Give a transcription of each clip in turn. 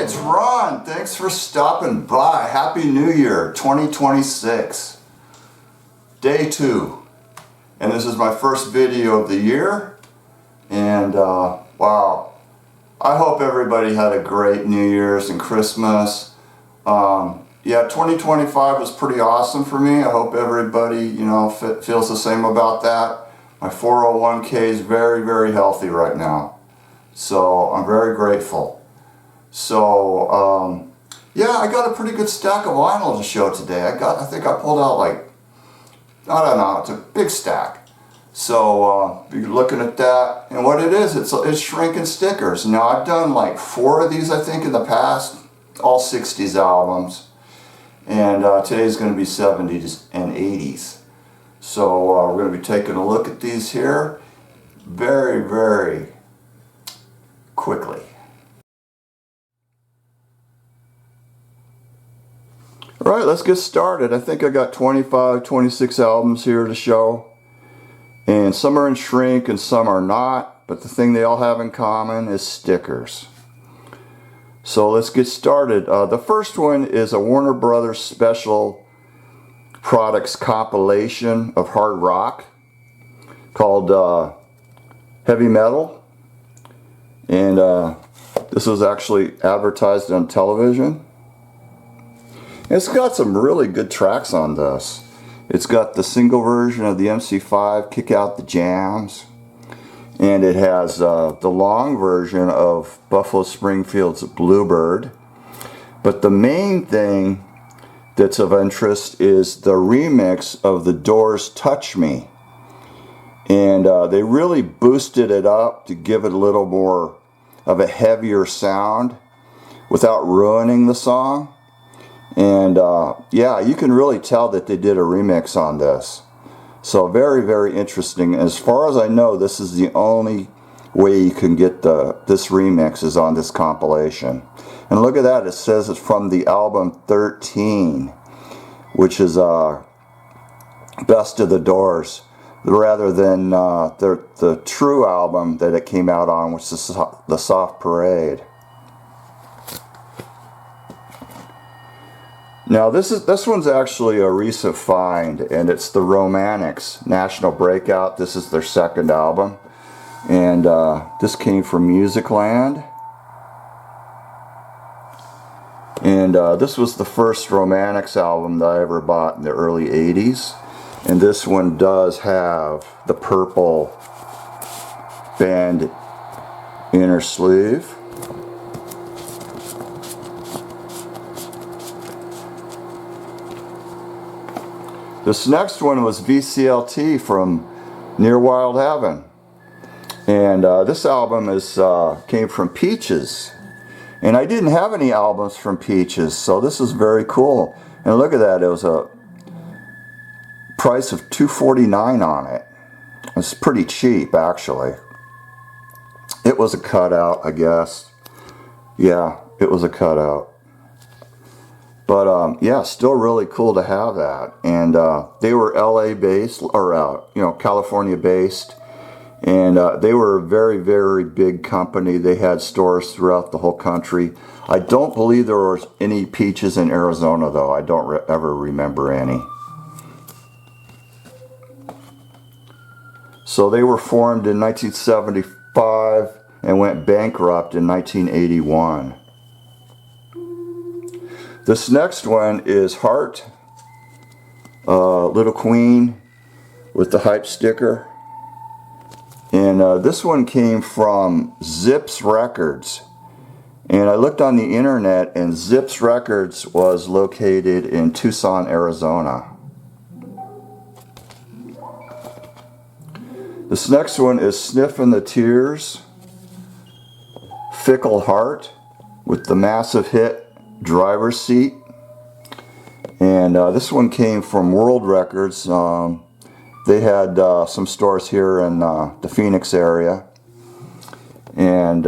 It's Ron. Thanks for stopping by. Happy New Year 2026. Day 2. And this is my first video of the year. And wow. I hope everybody had a great New Year's and Christmas. Yeah, 2025 was pretty awesome for me. I hope everybody, you know, feels the same about that. My 401k is very, very healthy right now. So I'm very grateful. So, yeah, I got a pretty good stack of vinyl to show today. I think I pulled out like, I don't know, it's a big stack. So, you're looking at that, and what it is, it's shrinking stickers. Now, I've done like 4 of these, I think, in the past, all 60s albums. And today's going to be 70s and 80s. So, we're going to be taking a look at these here very, very quickly. Alright, let's get started. I think I got 25, 26 albums here to show. And some are in shrink and some are not. But the thing they all have in common is stickers. So let's get started. The first one is a Warner Brothers Special Products compilation of hard rock called Heavy Metal. And this was actually advertised on television. It's got some really good tracks on this. It's got the single version of the MC5, Kick Out the Jams. And it has the long version of Buffalo Springfield's Bluebird. But the main thing that's of interest is the remix of The Doors' Touch Me. And they really boosted it up to give it a little more of a heavier sound without ruining the song. And yeah, you can really tell that they did a remix on this. So very, very interesting. As far as I know, this is the only way you can get this remix is on this compilation. And look at that, it says it's from the album 13, which is Best of the Doors, rather than the true album that it came out on, which is the Soft Parade. Now this one's actually a recent find, and it's the Romantics National Breakout. This is their second album, and this came from Musicland. And this was the first Romantics album that I ever bought in the early 80s. And this one does have the purple band inner sleeve. This next one was VCLT from Near Wild Heaven. And this album came from Peaches. And I didn't have any albums from Peaches, so this is very cool. And look at that, it was a price of $2.49 on it. It's pretty cheap, actually. It was a cutout, I guess. Yeah, it was a cutout. But yeah, still really cool to have that. And they were LA based, or California based. And they were a very, very big company. They had stores throughout the whole country. I don't believe there was any Peaches in Arizona, though. I don't ever remember any. So they were formed in 1975 and went bankrupt in 1981. This next one is Heart, Little Queen with the hype sticker. And this one came from Zips Records. And I looked on the internet, and Zips Records was located in Tucson, Arizona. This next one is Sniffin' the Tears, Fickle Heart, with the massive hit Driver's Seat. And this one came from World Records. They had some stores here in the Phoenix area. And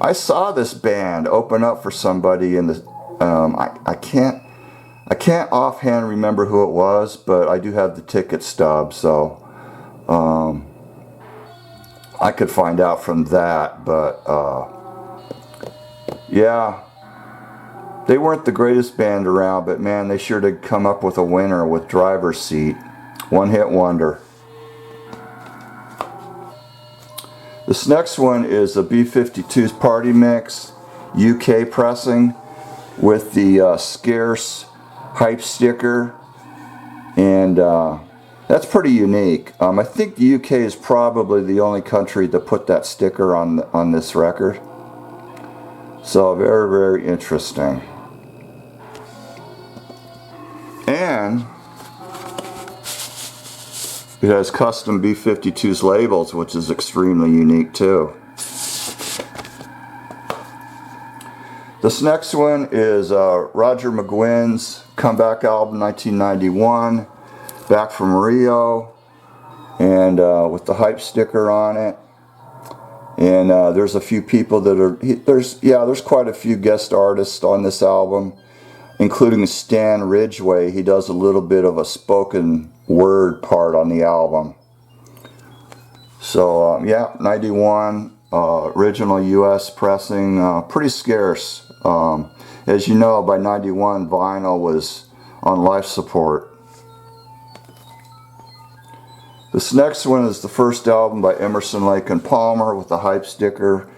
I saw this band open up for somebody in the I can't offhand remember who it was, but I do have the ticket stub, so I could find out from that. But yeah, they weren't the greatest band around, but man, they sure did come up with a winner with Driver's Seat. One hit wonder. This next one is a B-52's Party Mix UK pressing with the scarce hype sticker, and that's pretty unique. I think the UK is probably the only country to put that sticker on this record. So very, very interesting. And it has custom B-52's labels, which is extremely unique too. This next one is Roger McGuinn's comeback album, 1991, back from Rio, and with the hype sticker on it. And there's a few people that are there's quite a few guest artists on this album, including Stan Ridgway. He does a little bit of a spoken word part on the album. So yeah, 91, original US pressing, pretty scarce. As you know, by 91 vinyl was on life support. This next one is the first album by Emerson, Lake and Palmer with the hype sticker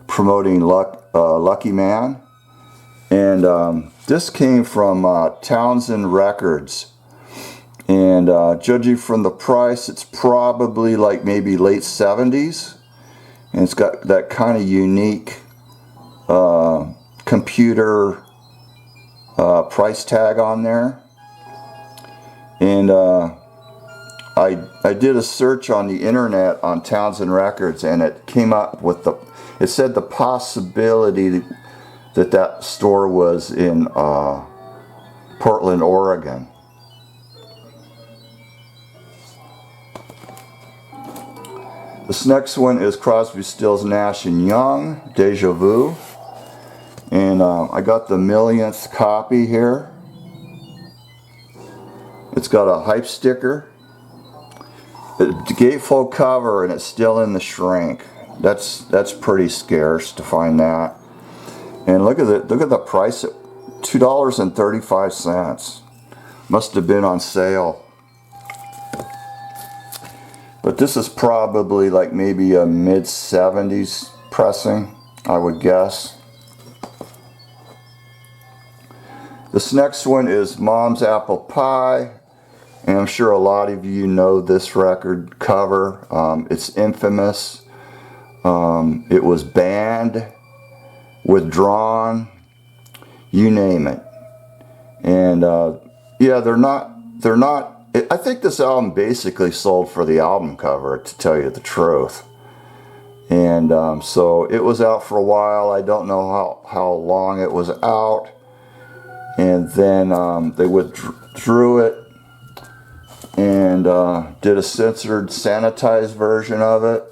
promoting Lucky Man. And this came from Townsend Records. And judging from the price, it's probably like maybe late 70s. And it's got that kind of unique computer price tag on there. And I did a search on the internet on Townsend Records, and it came up with it said the possibility that store was in Portland, Oregon. This next one is Crosby, Stills, Nash & Young, Deja Vu. And I got the millionth copy here. It's got a hype sticker, the gatefold cover, and it's still in the shrink. That's pretty scarce to find that. And look at the price at $2.35. Must have been on sale. But this is probably like maybe a mid-70s pressing, I would guess. This next one is Mom's Apple Pie, and I'm sure a lot of you know this record cover. It's infamous. It was banned, withdrawn, you name it. And yeah, they're not. I think this album basically sold for the album cover, to tell you the truth. And so it was out for a while. I don't know how long it was out. And then they withdrew it and did a censored, sanitized version of it.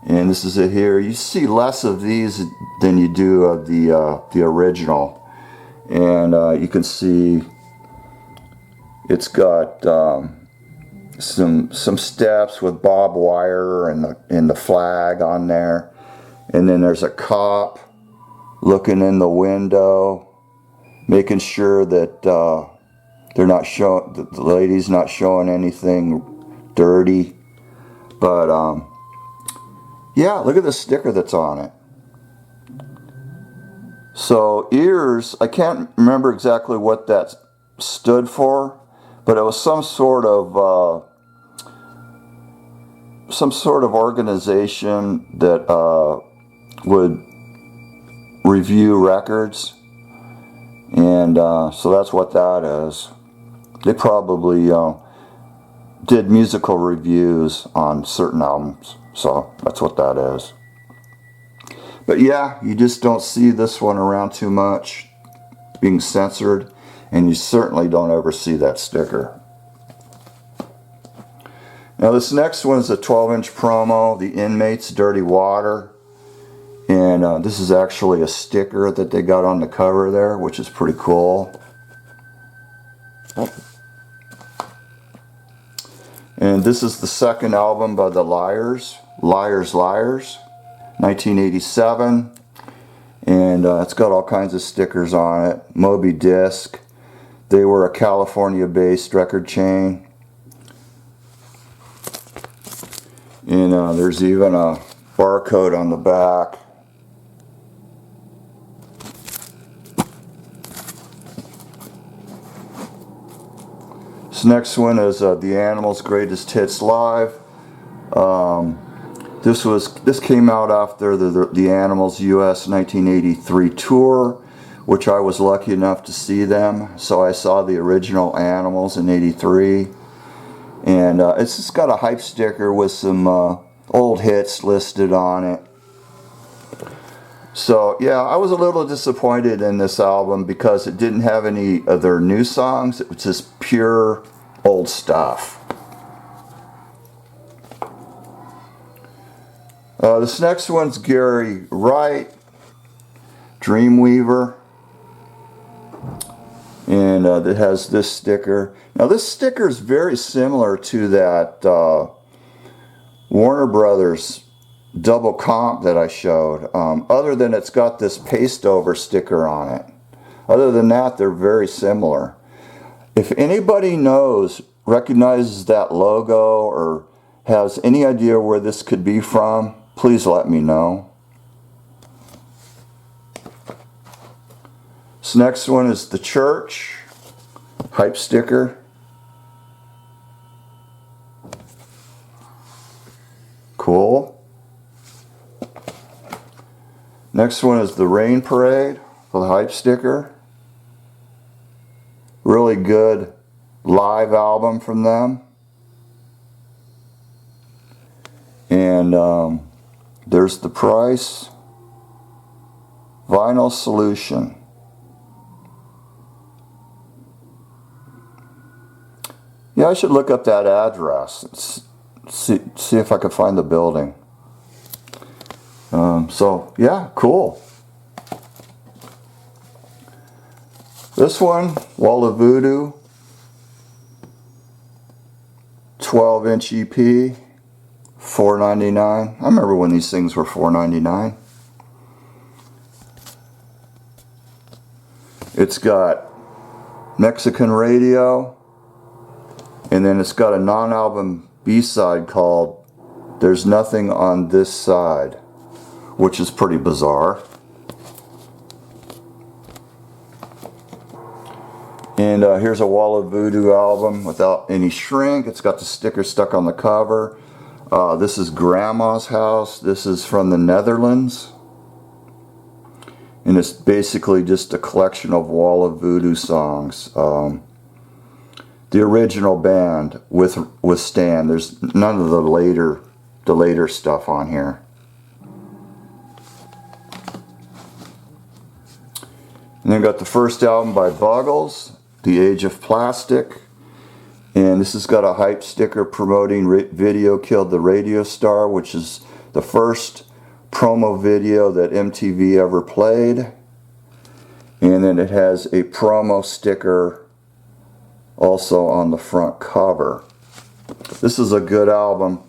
And this is it here. You see less of these than you do of the original. And you can see it's got some steps with barbed wire and the flag on there. And then there's a cop looking in the window, making sure that they're not showing, the lady's not showing anything dirty. But yeah, look at the sticker that's on it. So ears, I can't remember exactly what that stood for, but it was some sort of some sort of organization that would review records, and so that's what that is. They probably did musical reviews on certain albums, so that's what that is. But yeah, you just don't see this one around too much, being censored, and you certainly don't ever see that sticker. Now this next one is a 12-inch promo, The Inmates, Dirty Water. And this is actually a sticker that they got on the cover there, which is pretty cool. And this is the second album by the Liars, 1987. And it's got all kinds of stickers on it. Moby Disc. They were a California-based record chain. And there's even a barcode on the back. This next one is The Animals' Greatest Hits Live. This came out after the Animals US 1983 tour, which I was lucky enough to see them. So I saw the original Animals in '83, and it's just got a hype sticker with some old hits listed on it. So yeah, I was a little disappointed in this album because it didn't have any of their new songs. It was just pure old stuff. This next one's Gary Wright, Dreamweaver, and it has this sticker. Now this sticker is very similar to that Warner Brothers double comp that I showed, other than it's got this paste over sticker on it. Other than that, they're very similar. If anybody recognizes that logo or has any idea where this could be from, please let me know. This next one is The Church, hype sticker. Cool. Next one is The Rain Parade, the hype sticker. Really good live album from them. And there's the price. Vinyl Solution. Yeah, I should look up that address. See if I could find the building. So yeah, cool. This one, Wall of Voodoo, 12-inch EP, $4.99. I remember when these things were $4.99. It's got Mexican radio, and then it's got a non-album B-side called There's Nothing on This Side, which is pretty bizarre. And here's a Wall of Voodoo album without any shrink. It's got the sticker stuck on the cover. This is Grandma's House. This is from the Netherlands. And it's basically just a collection of Wall of Voodoo songs. The original band with Stan. There's none of the later stuff on here. And then got the first album by Boggles, The Age of Plastic. And this has got a hype sticker promoting Video Killed the Radio Star, which is the first promo video that MTV ever played. And then it has a promo sticker also on the front cover. This is a good album.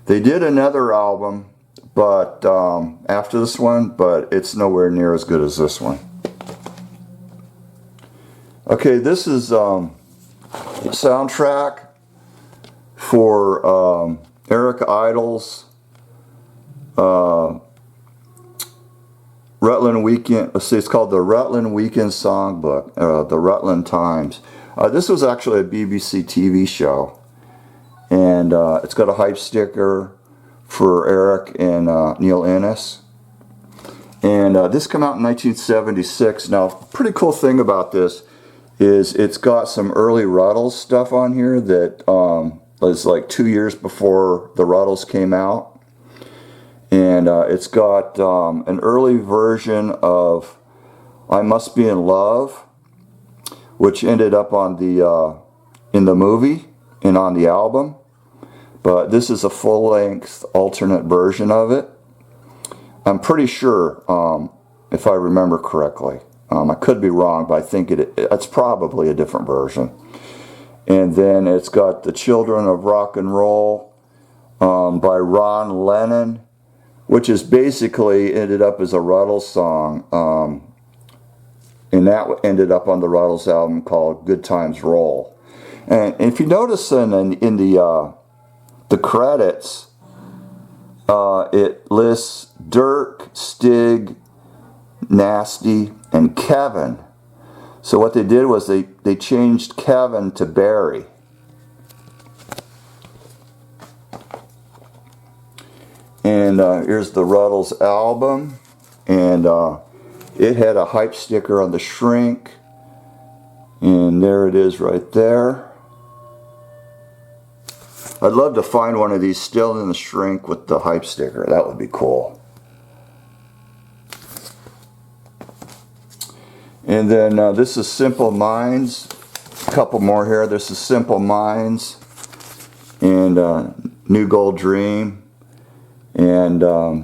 They did another album but after this one, but it's nowhere near as good as this one. Okay, this is soundtrack for Eric Idle's Rutland Weekend. Let's see, it's called the Rutland Weekend Songbook, the Rutland Times. This was actually a BBC TV show, and it's got a hype sticker for Eric and Neil Innes. And this came out in 1976. Now, pretty cool thing about this is it's got some early Rutles stuff on here that was like 2 years before the Rutles came out. And it's got an early version of I Must Be in Love, which ended up on the in the movie and on the album. But this is a full-length alternate version of it. I'm pretty sure, if I remember correctly. I could be wrong, but I think it's probably a different version. And then it's got The Children of Rock and Roll by Ron Lennon, which is basically ended up as a Rutles song. And that ended up on the Rutles album called Good Times Roll. And if you notice in the credits, it lists Dirk, Stig, Nasty, and Kevin. So what they did was they changed Kevin to Barry. And here's the Rutles album. And it had a hype sticker on the shrink. And there it is right there. I'd love to find one of these still in the shrink with the hype sticker. That would be cool. And then this is Simple Minds. A couple more here. This is Simple Minds and New Gold Dream. And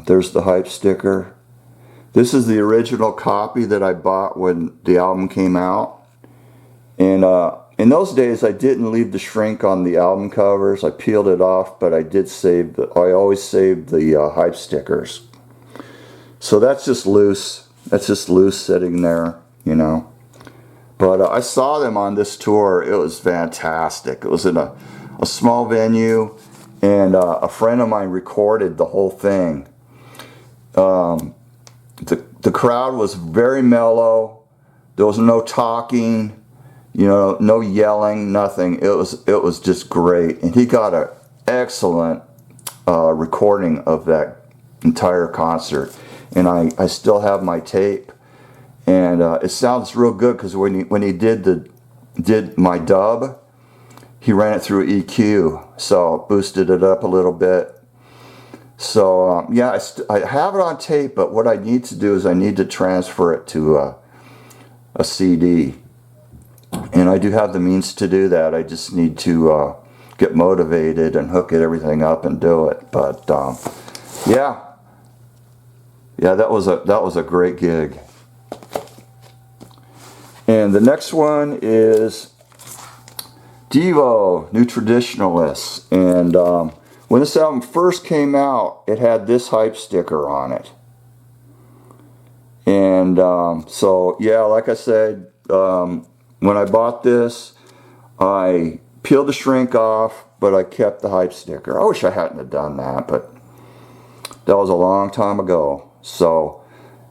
there's the hype sticker. This is the original copy that I bought when the album came out. And in those days, I didn't leave the shrink on the album covers. I peeled it off, but I did save I always saved the hype stickers. So that's just loose. That's just loose sitting there, you know. But I saw them on this tour. It was fantastic. It was in a small venue, and a friend of mine recorded the whole thing. The crowd was very mellow. There was no talking. You know, no yelling, nothing. It was just great, and he got an excellent recording of that entire concert. And I still have my tape, and it sounds real good because when he did my dub, he ran it through EQ, so boosted it up a little bit. So yeah, I have it on tape, but what I need to do is I need to transfer it to a CD. And I do have the means to do that. I just need to get motivated and hook everything up and do it. But yeah, that was a great gig. And the next one is Devo, New Traditionalists. And when this album first came out, it had this hype sticker on it. And so yeah, like I said, when I bought this, I peeled the shrink off, but I kept the hype sticker. I wish I hadn't have done that, but that was a long time ago. So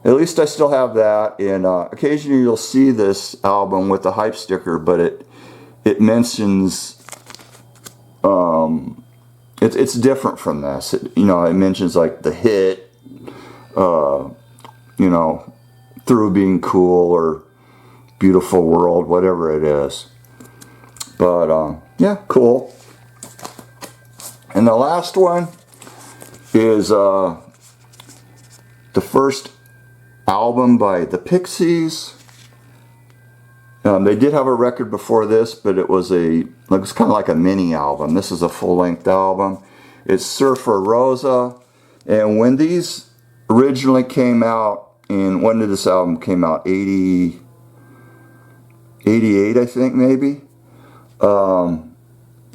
at least I still have that, and occasionally you'll see this album with the hype sticker, but it mentions, it's different from this. It mentions like the hit, Through Being Cool or Beautiful World, whatever it is. But yeah, cool. And the last one is the first album by the Pixies. They did have a record before this, but it was kind of like a mini album. This is a full-length album. It's Surfer Rosa. And when these originally came out, and when did this album came out? 88, I think, maybe.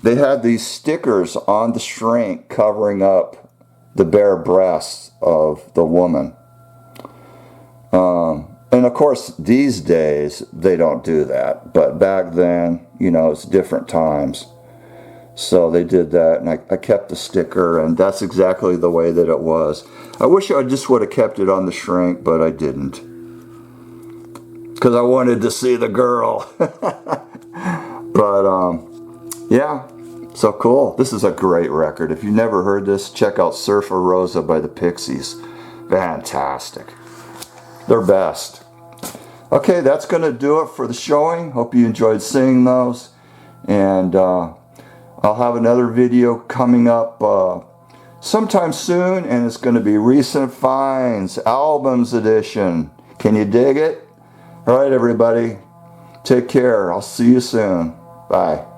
They had these stickers on the shrink covering up the bare breasts of the woman. And of course, these days, they don't do that. But back then, it's different times. So they did that, and I kept the sticker, and that's exactly the way that it was. I wish I just would have kept it on the shrink, but I didn't. Because I wanted to see the girl. But, yeah, So cool. This is a great record. If you've never heard this, check out Surfer Rosa by the Pixies. Fantastic. They're best. Okay, that's going to do it for the showing. Hope you enjoyed seeing those. And I'll have another video coming up sometime soon, and it's going to be Recent Finds Albums Edition. Can you dig it? All right, everybody. Take care. I'll see you soon. Bye.